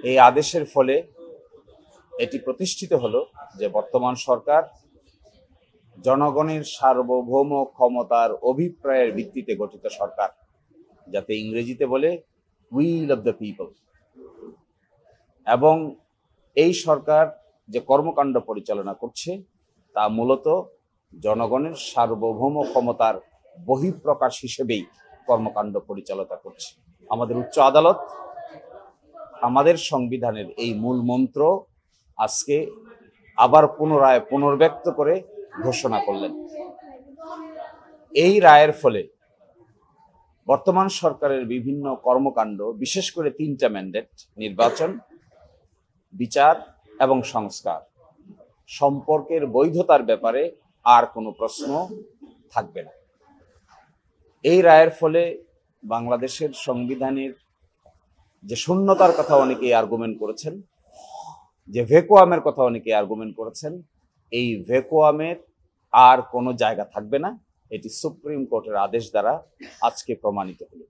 এই আদেশের ফলে এটি প্রতিষ্ঠিত হলো যে বর্তমান সরকার জনগণের সার্বভৌম ক্ষমতার অভিপ্রায়ের ভিত্তিতে গঠিত সরকার, যাতে ইংরেজিতে বলে উইল অফ দ্য পিপল। এবং এই সরকার যে কর্মকাণ্ড পরিচালনা করছে তা মূলত জনগণের সার্বভৌম ক্ষমতার বহিঃপ্রকাশ হিসেবেই কর্মকাণ্ড পরিচালনা করছে। আমাদের উচ্চ আদালত আমাদের সংবিধানের এই মূল মন্ত্র আজকে আবার পুনরায় পুনর্ব্যক্ত করে ঘোষণা করলেন। এই রায়ের ফলে বর্তমান সরকারের বিভিন্ন কর্মকাণ্ড, বিশেষ করে 3টা ম্যান্ডেট নির্বাচন, বিচার এবং সংস্কার সম্পর্কের বৈধতার ব্যাপারে আর কোনো প্রশ্ন থাকবে না। এই রায়ের ফলে বাংলাদেশের সংবিধানের যে শূন্যতার কথা অনেকেই আর্গুমেন্ট করেছেন, যে ভ্যাকুয়ামের কথা অনেকেই আর্গুমেন্ট করেছেন, এই ভ্যাকুয়ামের আর কোনো জায়গা থাকবে না। এটি সুপ্রিম কোর্টের আদেশ দ্বারা আজকে প্রমাণিত হলো।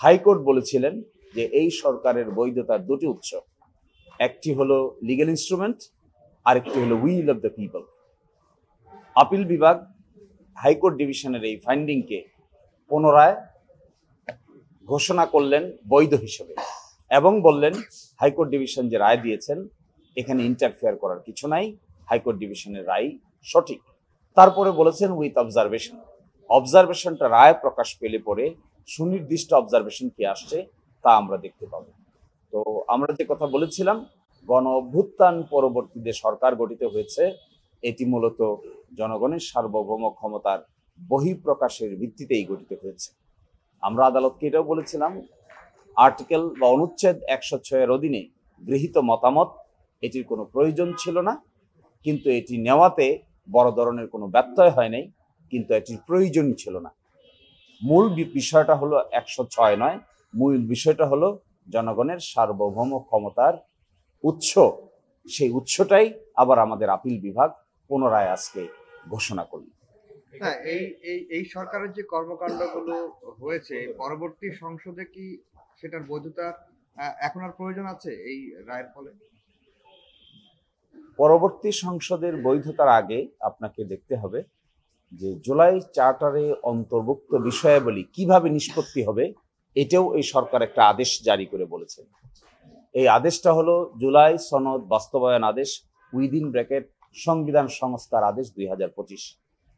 হাইকোর্ট বলেছিলেন যে এই সরকারের বৈধতার দুটি উৎস, একটি হলো লিগ্যাল ইনস্ট্রুমেন্ট, আরেকটি হলো will of the people. Appeal বিভাগ হাইকোর্ট ডিভিশনের এই ফাইন্ডিংকে পুনরায় ঘোষণা করলেন বৈধ হিসেবে এবং বললেন হাইকোর্ট ডিভিশন যে রায় দিয়েছেন এখানে ইন্টারফেয়ার করার কিছু নাই, হাইকোর্ট ডিভিশনের রায় সঠিক। তারপরে বলেছেন উইথ অবজারভেশন। অবজারভেশনটা রায় প্রকাশ পেলে পরে সুনির্দিষ্ট অবজারভেশন কি আসছে তা আমরা দেখতে পাবো। তো আমরা যে কথা বলেছিলাম, গণ অভ্যুত্থান পরবর্তী যে সরকার গঠিত হয়েছে এটি মূলত জনগণের সার্বভৌম ক্ষমতার বহিঃপ্রকাশের ভিত্তিতেই গঠিত হয়েছে। আমরা আদালতকে এটাও বলেছিলাম, আর্টিকেল বা অনুচ্ছেদ 106-এর অধীনে গৃহীত মতামত এটির কোনো প্রয়োজন ছিল না, কিন্তু এটি নেওয়াতে বড় ধরনের কোনো ব্যত্যয় হয় নাই, কিন্তু এটির প্রয়োজনই ছিল না। মূল বিষয়টা হলো 106 নয়, মূল বিষয়টা হলো জনগণের সার্বভৌম ক্ষমতার উৎস। সেই উৎসটাই আবার আমাদের আপিল বিভাগ পুনরায় আজকে ঘোষণা করল। হ্যাঁ, এই সরকারের যে কর্মকাণ্ডগুলো হয়েছে, পরবর্তী সংসদে কি সেটার বৈধতা এখন আর প্রয়োজন আছে এই রায়ের ফলে? পরবর্তী সংসদের বৈধতার আগে আপনাকে দেখতে হবে যে জুলাই চার্টারে অন্তর্ভুক্ত বিষয়াবলী কিভাবে নিষ্পত্তি হবে, এটাও এই সরকার একটা আদেশ জারি করে বলেছেন। এই আদেশটা হলো জুলাই সনদ বাস্তবায়ন আদেশ উইদিন ব্র্যাকেট সংবিধান সংস্কার আদেশ 2025।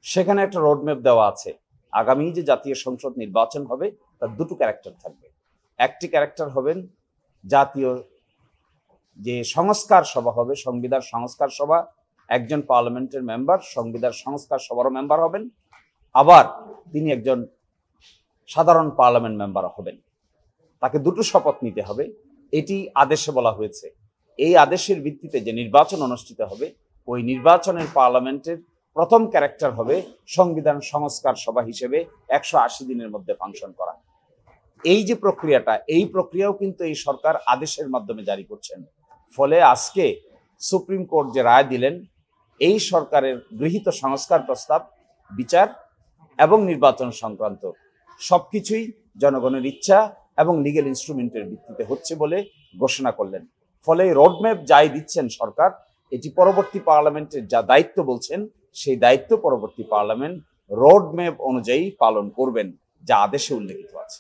সেখানে একটা রোডম্যাপ দেওয়া আছে। আগামী যে জাতীয় সংসদ নির্বাচন হবে তার দুটো ক্যারেক্টার থাকবে। একটি ক্যারেক্টার হবেন জাতীয় যে সংস্কার সভা হবে, সংবিধান সংস্কার সভা, একজন পার্লামেন্টের মেম্বার সংবিধান সংস্কার সভারও মেম্বার হবেন, আবার তিনি একজন সাধারণ পার্লামেন্ট মেম্বার হবেন। তাকে দুটো শপথ নিতে হবে, এটি আদেশে বলা হয়েছে। এই আদেশের ভিত্তিতে যে নির্বাচন অনুষ্ঠিত হবে, ওই নির্বাচনের পার্লামেন্টের প্রথম ক্যারেক্টার হবে সংবিধান সংস্কার সভা হিসেবে 180 দিনের মধ্যে ফাংশন করা। এই যে প্রক্রিয়াটা, এই প্রক্রিয়াও কিন্তু এই সরকার আদেশের মাধ্যমে জারি করছেন। ফলে আজকে সুপ্রিম কোর্ট যে রায় দিলেন, এই সরকারের গৃহীত সংস্কার প্রস্তাব, বিচার এবং নির্বাচন সংক্রান্ত সবকিছুই জনগণের ইচ্ছা এবং লিগ্যাল ইনস্ট্রুমেন্টের ভিত্তিতে হচ্ছে বলে ঘোষণা করলেন। ফলে রোডম্যাপ যাই দিচ্ছেন সরকার, এটি পরবর্তী পার্লামেন্টের যা দায়িত্ব বলছেন সেই দায়িত্ব পরবর্তী পার্লামেন্ট রোডম্যাপ অনুযায়ী পালন করবেন, যা আদেশে উল্লেখিত আছে।